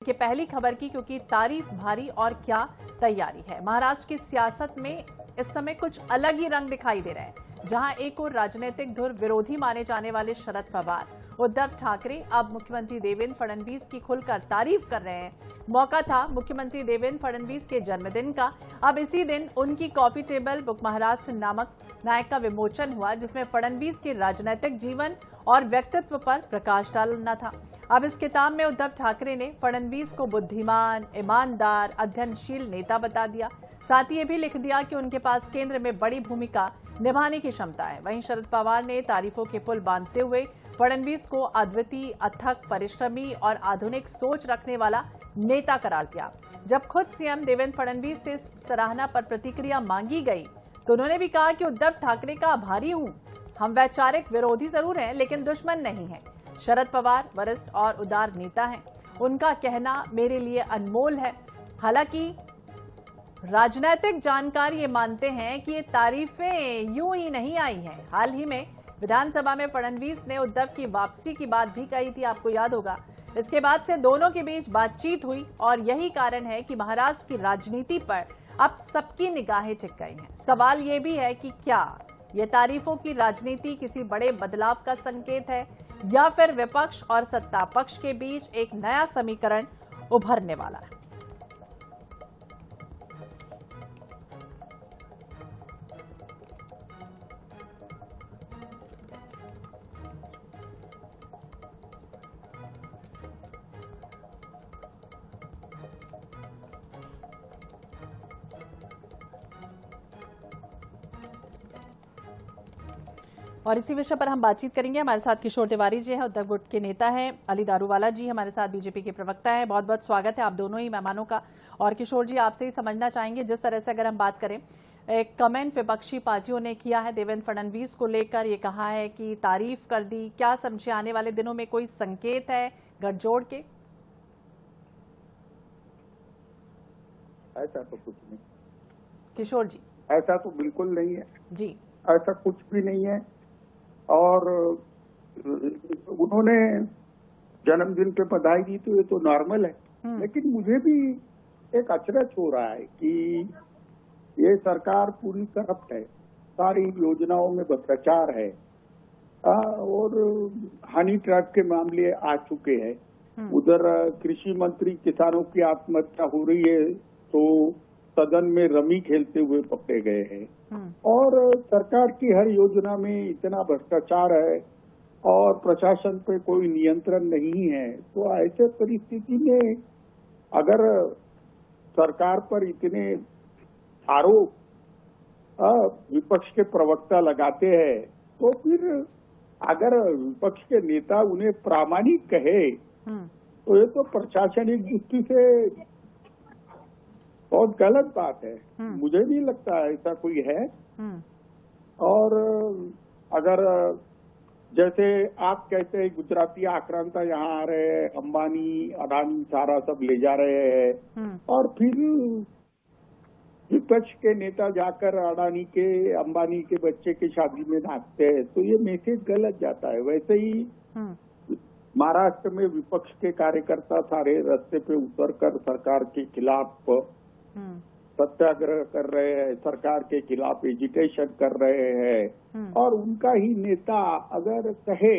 कि पहली खबर की, क्योंकि तारीफ भारी और क्या तैयारी है। महाराष्ट्र की सियासत में इस समय कुछ अलग ही रंग दिखाई दे रहे हैं। जहां एक और राजनीतिक धुर विरोधी माने जाने वाले शरद पवार, उद्धव ठाकरे अब मुख्यमंत्री देवेंद्र फडणवीस की खुलकर तारीफ कर रहे हैं। मौका था मुख्यमंत्री देवेंद्र फडणवीस के जन्मदिन का। अब इसी दिन उनकी कॉफी टेबल बुक महाराष्ट्र नामक नायक का विमोचन हुआ, जिसमें फडणवीस के राजनीतिक जीवन और व्यक्तित्व पर प्रकाश डालना था। अब इस किताब में उद्धव ठाकरे ने फडणवीस को बुद्धिमान, ईमानदार, अध्ययनशील नेता बता दिया। साथ ही ये भी लिख दिया कि उनके पास केंद्र में बड़ी भूमिका निभाने की क्षमता है। वहीं शरद पवार ने तारीफों के पुल बांधते हुए फडणवीस को अद्वितीय, अथक, परिश्रमी और आधुनिक सोच रखने वाला नेता करार दिया। जब खुद सीएम देवेंद्र फडणवीस से सराहना पर प्रतिक्रिया मांगी गई तो उन्होंने भी कहा कि उद्धव ठाकरे का आभारी हूं। हम वैचारिक विरोधी जरूर हैं, लेकिन दुश्मन नहीं हैं। शरद पवार वरिष्ठ और उदार नेता हैं। उनका कहना मेरे लिए अनमोल है। हालांकि राजनीतिक जानकार ये मानते हैं कि ये तारीफें यूं ही नहीं आई हैं। हाल ही में विधानसभा में फडणवीस ने उद्धव की वापसी की बात भी कही थी, आपको याद होगा। इसके बाद से दोनों के बीच बातचीत हुई और यही कारण है कि महाराष्ट्र की राजनीति पर अब सबकी निगाहें टिक गई हैं। सवाल ये भी है कि क्या ये तारीफों की राजनीति किसी बड़े बदलाव का संकेत है, या फिर विपक्ष और सत्ता पक्ष के बीच एक नया समीकरण उभरने वाला है। और इसी विषय पर हम बातचीत करेंगे। हमारे साथ किशोर तिवारी जी हैं, उद्धव गुट के नेता हैं। अली दारूवाला जी हमारे साथ बीजेपी के प्रवक्ता हैं। बहुत बहुत स्वागत है आप दोनों ही मेहमानों का। और किशोर जी, आपसे ही समझना चाहेंगे, जिस तरह से अगर हम बात करें, एक कमेंट विपक्षी पार्टियों ने किया है देवेंद्र फडणवीस को लेकर, ये कहा है कि तारीफ कर दी। क्या समझे आने वाले दिनों में कोई संकेत है गठजोड़ के? ऐसा तो कुछ नहीं किशोर जी। ऐसा तो बिल्कुल नहीं है जी, ऐसा कुछ भी नहीं है। और उन्होंने जन्मदिन पे बधाई दी तो ये तो नॉर्मल है, लेकिन मुझे भी एक अचरज हो रहा है कि ये सरकार पूरी करप्ट है। सारी योजनाओं में भ्रष्टाचार है और हनी ट्रैप के मामले आ चुके हैं। उधर कृषि मंत्री किसानों की आत्महत्या हो रही है तो सदन में रमी खेलते हुए पकड़े गए हैं। और सरकार की हर योजना में इतना भ्रष्टाचार है और प्रशासन पे कोई नियंत्रण नहीं है। तो ऐसे परिस्थिति में अगर सरकार पर इतने आरोप विपक्ष के प्रवक्ता लगाते हैं, तो फिर अगर विपक्ष के नेता उन्हें प्रामाणिक कहे तो ये तो प्रशासनिक दृष्टि से बहुत गलत बात है। मुझे नहीं लगता ऐसा कोई है। और अगर जैसे आप कहते हैं गुजराती आक्रांता यहाँ आ रहे हैं, अंबानी अडानी सारा सब ले जा रहे हैं, और फिर विपक्ष के नेता जाकर अडानी के, अंबानी के बच्चे की शादी में नाचते हैं, तो ये मैसेज गलत जाता है। वैसे ही महाराष्ट्र में विपक्ष के कार्यकर्ता सारे रास्ते पे उतरकर सरकार के खिलाफ सत्याग्रह कर रहे हैं, सरकार के खिलाफ एजिटेशन कर रहे हैं। और उनका ही नेता अगर कहे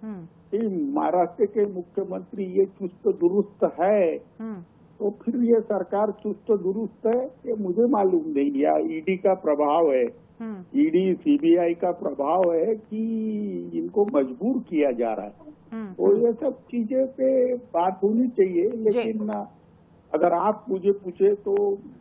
कि महाराष्ट्र के मुख्यमंत्री ये चुस्त दुरुस्त है, तो फिर ये सरकार चुस्त दुरुस्त है ये मुझे मालूम नहीं, या ईडी का प्रभाव है, ईडी सीबीआई का प्रभाव है कि इनको मजबूर किया जा रहा है। तो ये सब चीजें पे बात होनी चाहिए। लेकिन अगर आप मुझे पूछे तो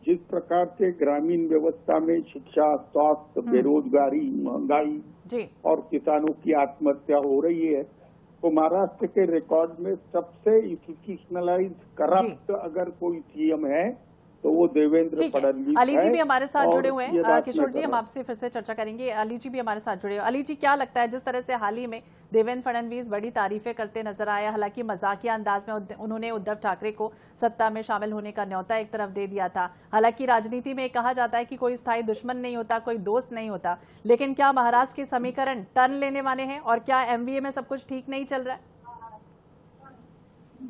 जिस प्रकार से ग्रामीण व्यवस्था में शिक्षा, स्वास्थ्य, बेरोजगारी, महंगाई और किसानों की आत्महत्या हो रही है, तो महाराष्ट्र के रिकॉर्ड में सबसे इंस्टीट्यूशनलाइज करप्ट अगर कोई सीएम है तो वो देवेंद्र फडणवीस है। अली जी भी हमारे साथ जुड़े हुए हैं। किशोर जी, हम आपसे फिर से चर्चा करेंगे। अली जी भी हमारे साथ जुड़े हुए। अली जी, क्या लगता है, जिस तरह से हाल ही में देवेंद्र फडणवीस बड़ी तारीफें करते नजर आए, हालांकि मजाकिया अंदाज में उन्होंने उद्धव ठाकरे को सत्ता में शामिल होने का न्योता एक तरफ दे दिया था। हालांकि राजनीति में कहा जाता है कि कोई स्थायी दुश्मन नहीं होता, कोई दोस्त नहीं होता, लेकिन क्या महाराष्ट्र के समीकरण टर्न लेने वाले हैं और क्या एमवीए में सब कुछ ठीक नहीं चल रहा है?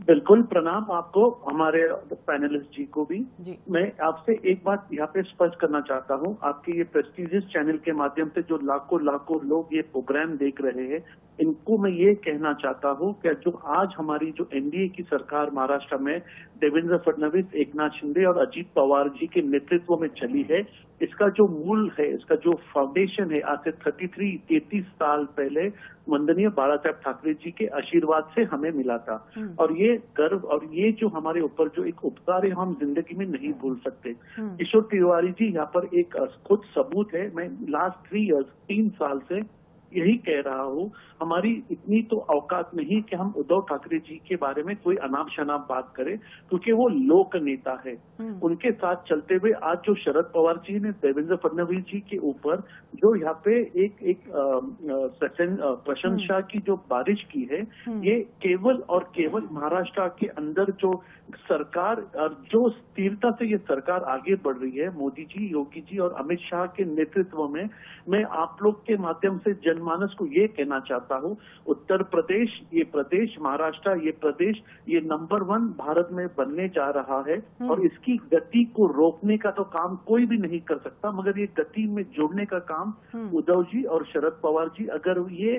बिल्कुल, प्रणाम आपको, हमारे पैनलिस्ट जी को भी। जी। मैं आपसे एक बात यहाँ पे स्पष्ट करना चाहता हूँ, आपके ये प्रेस्टीजियस चैनल के माध्यम से जो लाखों लाखों लोग ये प्रोग्राम देख रहे हैं, इनको मैं ये कहना चाहता हूँ कि जो आज हमारी जो एनडीए की सरकार महाराष्ट्र में देवेंद्र फडणवीस, एकनाथ शिंदे और अजीत पवार जी के नेतृत्व में चली है, इसका जो मूल है, इसका जो फाउंडेशन है, आज से 33 साल पहले वंदनीय बाला साहेब ठाकरे जी के आशीर्वाद से हमें मिला था। और ये गर्व और ये जो हमारे ऊपर जो एक उपकार है, हम जिंदगी में नहीं भूल सकते। किशोर तिवारी जी यहाँ पर एक खुद सबूत है। मैं लास्ट 3 साल से यही कह रहा हूँ, हमारी इतनी तो औकात नहीं कि हम उद्धव ठाकरे जी के बारे में कोई अनाप शनाप बात करें, क्योंकि वो लोक नेता है। उनके साथ चलते हुए आज जो शरद पवार जी ने देवेंद्र फडणवीस जी के ऊपर जो यहाँ पे एक प्रशंसा की जो बारिश की है, ये केवल और केवल महाराष्ट्र के अंदर जो सरकार और जो स्थिरता से ये सरकार आगे बढ़ रही है, मोदी जी, योगी जी और अमित शाह के नेतृत्व में, मैं आप लोग के माध्यम से जनमानस को ये कहना चाहता हूँ, उत्तर प्रदेश, ये प्रदेश, महाराष्ट्र, ये प्रदेश, ये नंबर 1 भारत में बनने जा रहा है। और इसकी गति को रोकने का तो काम कोई भी नहीं कर सकता, मगर ये गति में जोड़ने का काम उद्धव जी और शरद पवार जी, अगर ये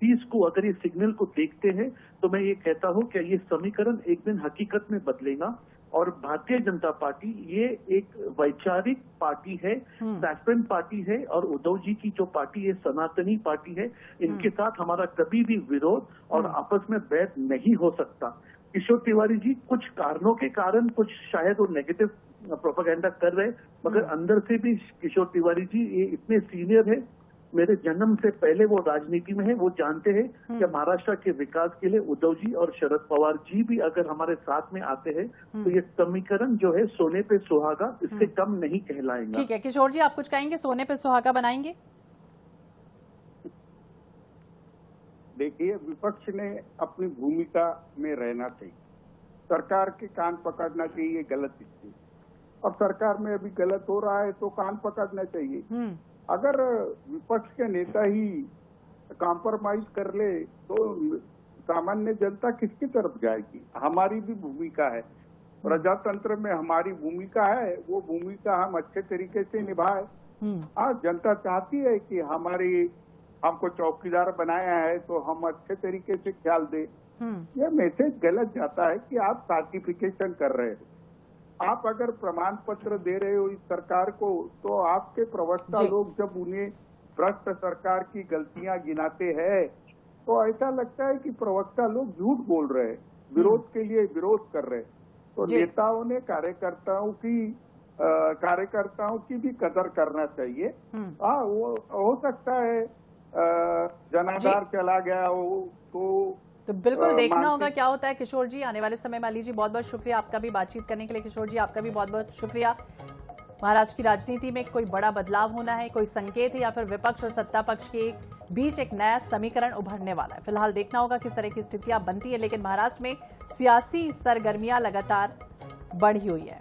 चीज को, अगर ये सिग्नल को देखते हैं, तो मैं ये कहता हूँ कि ये समीकरण एक दिन हकीकत में बदलेगा। और भारतीय जनता पार्टी ये एक वैचारिक पार्टी है, सैस्पेन पार्टी है, और उद्धव जी की जो पार्टी है सनातनी पार्टी है, इनके साथ हमारा कभी भी विरोध और आपस में बैठ नहीं हो सकता। किशोर तिवारी जी कुछ कारणों के कारण कुछ शायद वो नेगेटिव प्रोपेगेंडा कर रहे, मगर अंदर से भी किशोर तिवारी जी ये इतने सीनियर है, मेरे जन्म से पहले वो राजनीति में है, वो जानते हैं कि महाराष्ट्र के विकास के लिए उद्धव जी और शरद पवार जी भी अगर हमारे साथ में आते हैं, तो ये समीकरण जो है सोने पे सुहागा, इससे कम नहीं कहलाएगा। ठीक है किशोर जी, आप कुछ कहेंगे, सोने पे सुहागा बनाएंगे? देखिए, विपक्ष ने अपनी भूमिका में रहना चाहिए, सरकार के कान पकड़ना चाहिए गलत स्थिति, और सरकार में अभी गलत हो रहा है तो कान पकड़ना चाहिए। अगर विपक्ष के नेता ही कॉम्प्रोमाइज कर ले तो सामान्य जनता किसकी तरफ जाएगी? हमारी भी भूमिका है, प्रजातंत्र में हमारी भूमिका है, वो भूमिका हम अच्छे तरीके से निभाए। आज जनता चाहती है कि हमको चौकीदार बनाया है तो हम अच्छे तरीके से ख्याल दें। यह मैसेज गलत जाता है कि आप सर्टिफिकेशन कर रहे हो। आप अगर प्रमाण पत्र दे रहे हो इस सरकार को, तो आपके प्रवक्ता लोग जब उन्हें भ्रष्ट सरकार की गलतियां गिनाते हैं, तो ऐसा लगता है कि प्रवक्ता लोग झूठ बोल रहे हैं, विरोध के लिए विरोध कर रहे हैं। तो नेताओं ने कार्यकर्ताओं की भी कदर करना चाहिए। हाँ, वो हो सकता है जनाधार चला गया हो तो बिल्कुल देखना होगा क्या होता है। किशोर जी, आने वाले समय में अली जी, बहुत बहुत शुक्रिया आपका भी बातचीत करने के लिए। किशोर जी, आपका भी बहुत बहुत शुक्रिया। महाराष्ट्र की राजनीति में कोई बड़ा बदलाव होना है, कोई संकेत है, या फिर विपक्ष और सत्ता पक्ष के बीच एक नया समीकरण उभरने वाला है? फिलहाल देखना होगा किस तरह की स्थितियां बनती है, लेकिन महाराष्ट्र में सियासी सरगर्मियां लगातार बढ़ी हुई है।